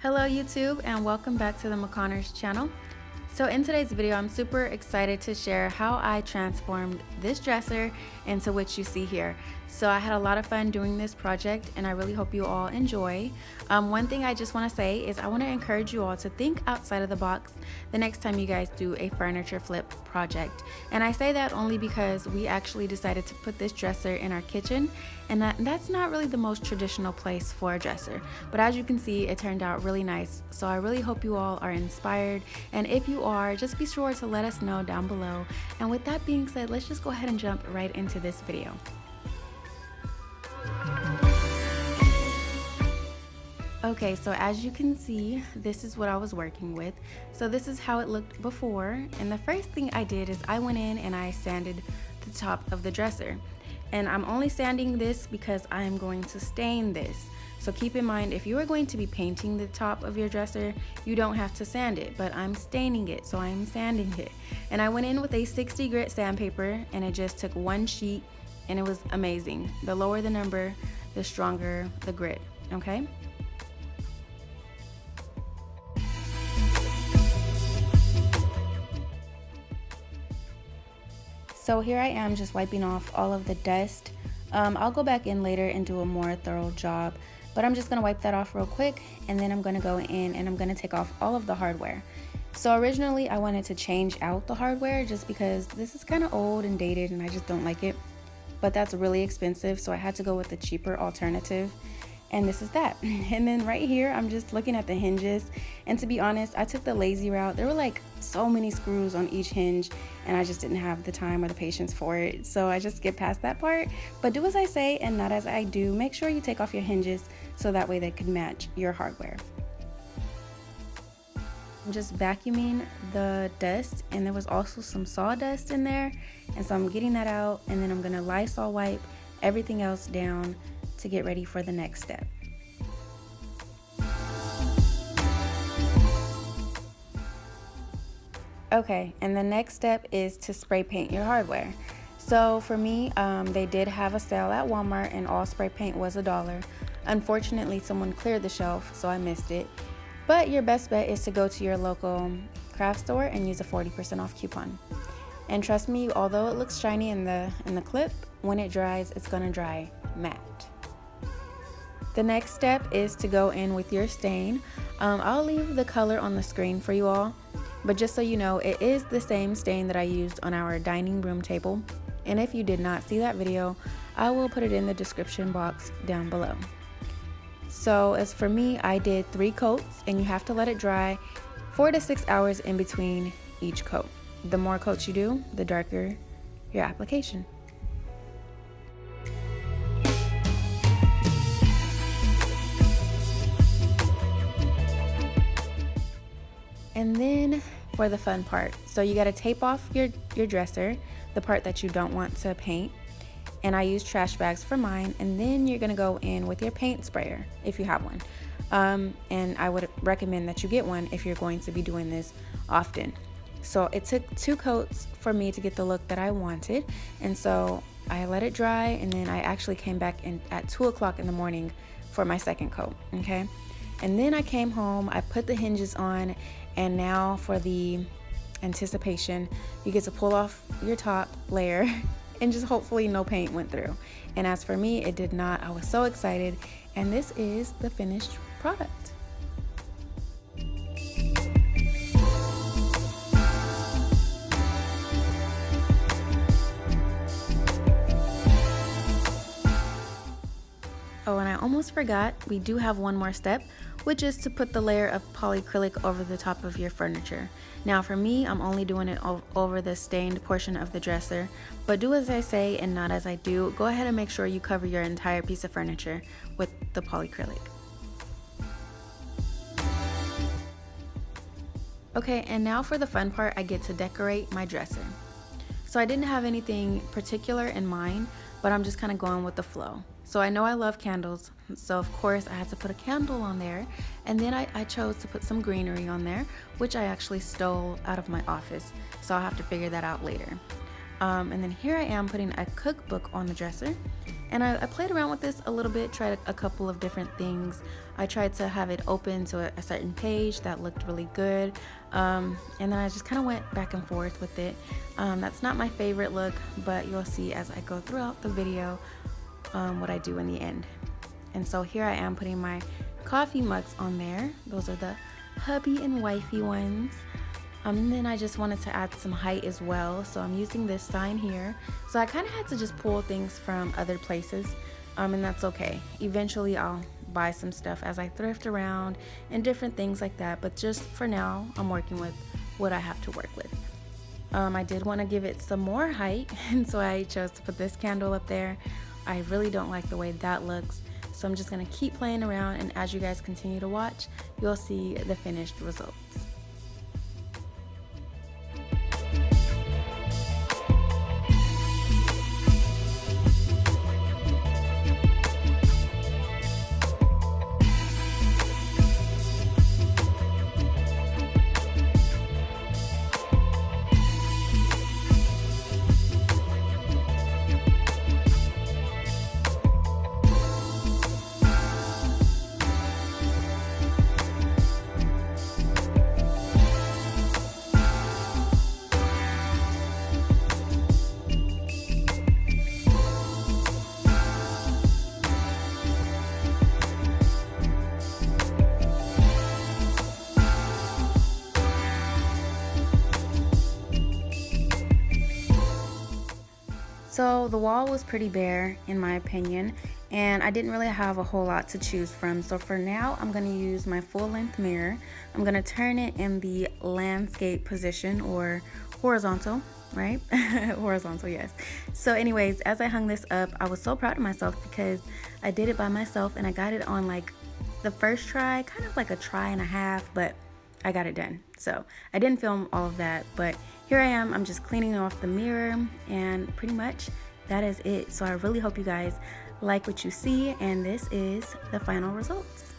Hello YouTube and welcome back to the Makeover's channel. So in today's video, I'm super excited to share how I transformed this dresser into what you see here. So I had a lot of fun doing this project and I really hope you all enjoy. One thing I just want to say is I want to encourage you all to think outside of the box the next time you guys do a furniture flip project. And I say that only because we actually decided to put this dresser in our kitchen, and that's not really the most traditional place for a dresser. But as you can see, it turned out really nice. So I really hope you all are inspired, and if you are, just be sure to let us know down below. And with that being said, let's just go ahead and jump right into this video. Okay, so as you can see, this is what I was working with. So this is how it looked before, and the first thing I did is I went in and I sanded the top of the dresser. And I'm only sanding this because I am going to stain this. So keep in mind, if you are going to be painting the top of your dresser, you don't have to sand it, but I'm staining it, so I'm sanding it. And I went in with a 60 grit sandpaper, and it just took one sheet, and it was amazing. The lower the number, the stronger the grit, okay? So here I am just wiping off all of the dust. I'll go back in later and do a more thorough job, but I'm just gonna wipe that off real quick, and then I'm gonna go in and I'm gonna take off all of the hardware. So originally I wanted to change out the hardware just because this is kind of old and dated and I just don't like it, but that's really expensive, so I had to go with the cheaper alternative. And this is that. And then right here, I'm just looking at the hinges. And to be honest, I took the lazy route. There were like so many screws on each hinge, and I just didn't have the time or the patience for it. So I just skipped past that part. But do as I say and not as I do. Make sure you take off your hinges so that way they can match your hardware. I'm just vacuuming the dust, and there was also some sawdust in there. And so I'm getting that out, and then I'm gonna Lysol wipe everything else down to get ready for the next step. Okay, and the next step is to spray paint your hardware. So for me, they did have a sale at Walmart and all spray paint was $1. Unfortunately, someone cleared the shelf, so I missed it. But your best bet is to go to your local craft store and use a 40% off coupon. And trust me, although it looks shiny in the clip, when it dries, it's gonna dry matte. The next step is to go in with your stain. I'll leave the color on the screen for you all, but just so you know, it is the same stain that I used on our dining room table. And if you did not see that video, I will put it in the description box down below. So as for me, I did 3 coats, and you have to let it dry 4 to 6 hours in between each coat. The more coats you do, the darker your application. And then for the fun part, so you got to tape off your dresser, the part that you don't want to paint, and I use trash bags for mine. And then you're going to go in with your paint sprayer if you have one, and I would recommend that you get one if you're going to be doing this often. So it took 2 coats for me to get the look that I wanted, and so I let it dry, and then I actually came back in at 2 o'clock in the morning for my second coat. Okay, and then I came home, I put the hinges on, and now for the anticipation, you get to pull off your top layer and just hopefully no paint went through. And as for me, it did not. I was so excited, and this is the finished product. Oh, and I almost forgot, we do have one more step, which is to put the layer of polycrylic over the top of your furniture. Now for me, I'm only doing it over the stained portion of the dresser, but do as I say and not as I do. Go ahead and make sure you cover your entire piece of furniture with the polycrylic. Okay, and now for the fun part, I get to decorate my dresser. So I didn't have anything particular in mind, but I'm just kind of going with the flow. So I know I love candles, so of course I had to put a candle on there, and then I chose to put some greenery on there, which I actually stole out of my office, so I'll have to figure that out later. And then here I am putting a cookbook on the dresser, And I played around with this a little bit, tried a couple of different things. I tried to have it open to a certain page that looked really good, and then I just kind of went back and forth with it. That's not my favorite look, but you'll see as I go throughout the video what I do in the end. And so here I am putting my coffee mugs on there. Those are the hubby and wifey ones. And then I just wanted to add some height as well, so I'm using this sign here. So I kind of had to just pull things from other places, and that's okay. Eventually I'll buy some stuff as I thrift around and different things like that, but just for now I'm working with what I have to work with. I did want to give it some more height, and so I chose to put this candle up there. I really don't like the way that looks, so I'm just going to keep playing around, and as you guys continue to watch, you'll see the finished results. So the wall was pretty bare in my opinion, and I didn't really have a whole lot to choose from. So for now, I'm going to use my full-length mirror. I'm going to turn it in the landscape position, or horizontal, right? Horizontal, yes. So anyways, as I hung this up, I was so proud of myself because I did it by myself, and I got it on like the first try, kind of like a try and a half, but I got it done. So I didn't film all of that, but here I am. I'm just cleaning off the mirror, and pretty much that is it. So I really hope you guys like what you see, and this is the final results.